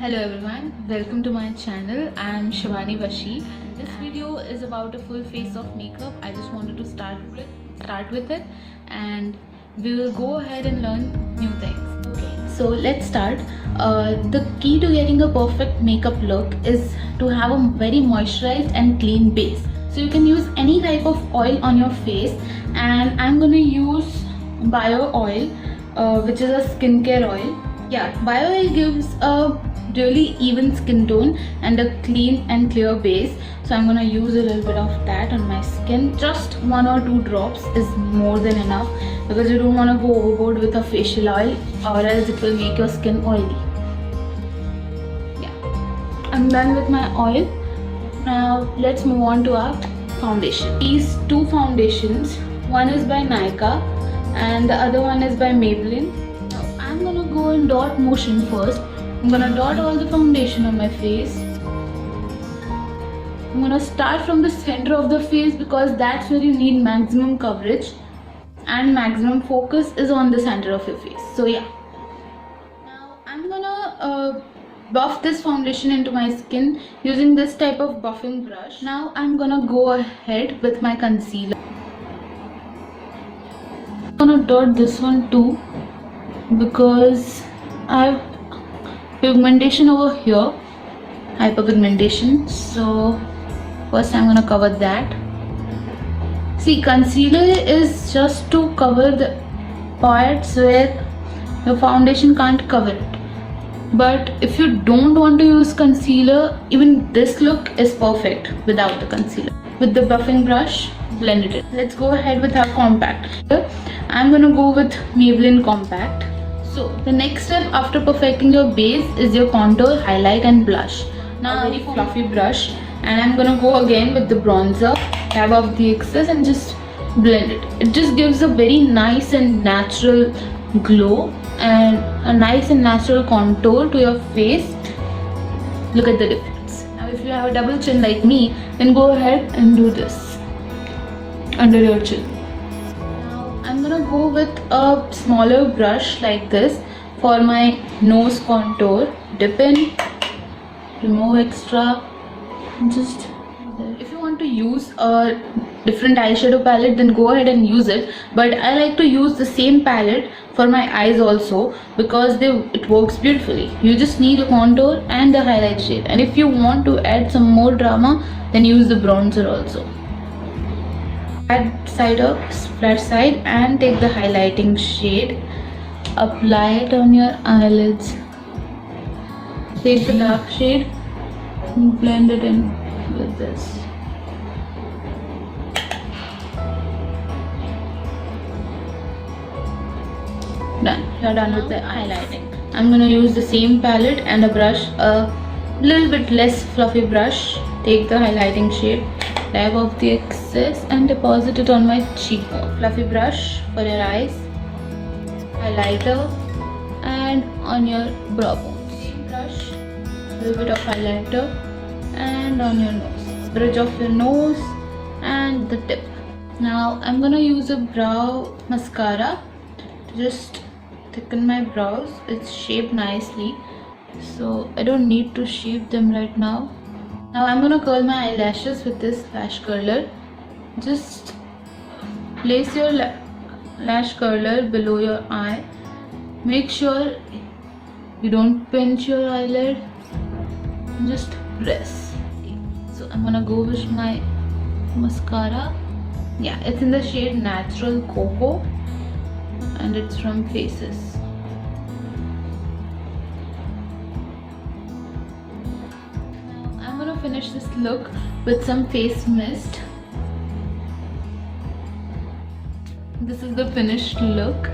Hello everyone, welcome to my channel. I am Shivani Vashi. This video is about a full face of makeup. I just wanted to start with it, and we will go ahead and learn new things. Okay, so let's start. The key to getting a perfect makeup look is to have a very moisturized and clean base. So you can use any type of oil on your face, and I'm gonna use bio oil, which is a skincare oil. Yeah, bio oil gives a really even skin tone and a clean and clear base, so I'm gonna use a little bit of that on my skin. Just 1 or 2 drops is more than enough, because you don't want to go overboard with a facial oil, or else it will make your skin oily. Yeah, I'm done with my oil. Now let's move on to our foundation. These two foundations, one is by Nykaa and the other one is by Maybelline. Now I'm gonna go in dot motion first. I'm gonna dot all the foundation on my face. I'm gonna start from the center of the face, because that's where you need maximum coverage and maximum focus is on the center of your face. So yeah. Now I'm gonna buff this foundation into my skin using this type of buffing brush. Now I'm gonna go ahead with my concealer. I'm gonna dot this one too, because I have pigmentation over here, hyperpigmentation. So first I'm gonna cover that. See, concealer is just to cover the parts where your foundation can't cover it. But if you don't want to use concealer, even this look is perfect without the concealer. With the buffing brush, blend it in. Let's go ahead with our compact. I'm gonna go with Maybelline Compact. So the next step after perfecting your base is your contour, highlight and blush. Now a very fluffy brush, and I'm gonna go again with the bronzer, dab off the excess and just blend it. It just gives a very nice and natural glow and a nice and natural contour to your face. Look at the difference. Now if you have a double chin like me, then go ahead and do this under your chin. I'm gonna go with a smaller brush like this for my nose contour. Dip in, remove extra, just if you want to use a different eyeshadow palette, then go ahead and use it, but I like to use the same palette for my eyes also, because it works beautifully. You just need a contour and the highlight shade, and if you want to add some more drama, then use the bronzer also. Add side up, flat side, and take the highlighting shade, apply it on your eyelids. Take the dark shade and blend it in with this. Done. You're done with the highlighting. I'm gonna use the same palette and a brush, a little bit less fluffy brush. Take the highlighting shade, dab off the excess and deposit it on my cheekbone. Fluffy brush for your eyes, highlighter, and on your brow bone. Same brush, a little bit of highlighter, and on your nose, bridge of your nose and the tip. Now I'm gonna use a brow mascara to just thicken my brows. It's shaped nicely, so I don't need to shape them right now. Now I'm gonna curl my eyelashes with this lash curler. Just place your lash curler below your eye. Make sure you don't pinch your eyelid. Just press. So I'm gonna go with my mascara. Yeah, it's in the shade Natural Cocoa, and it's from Faces. Finish this look with some face mist. This is the finished look.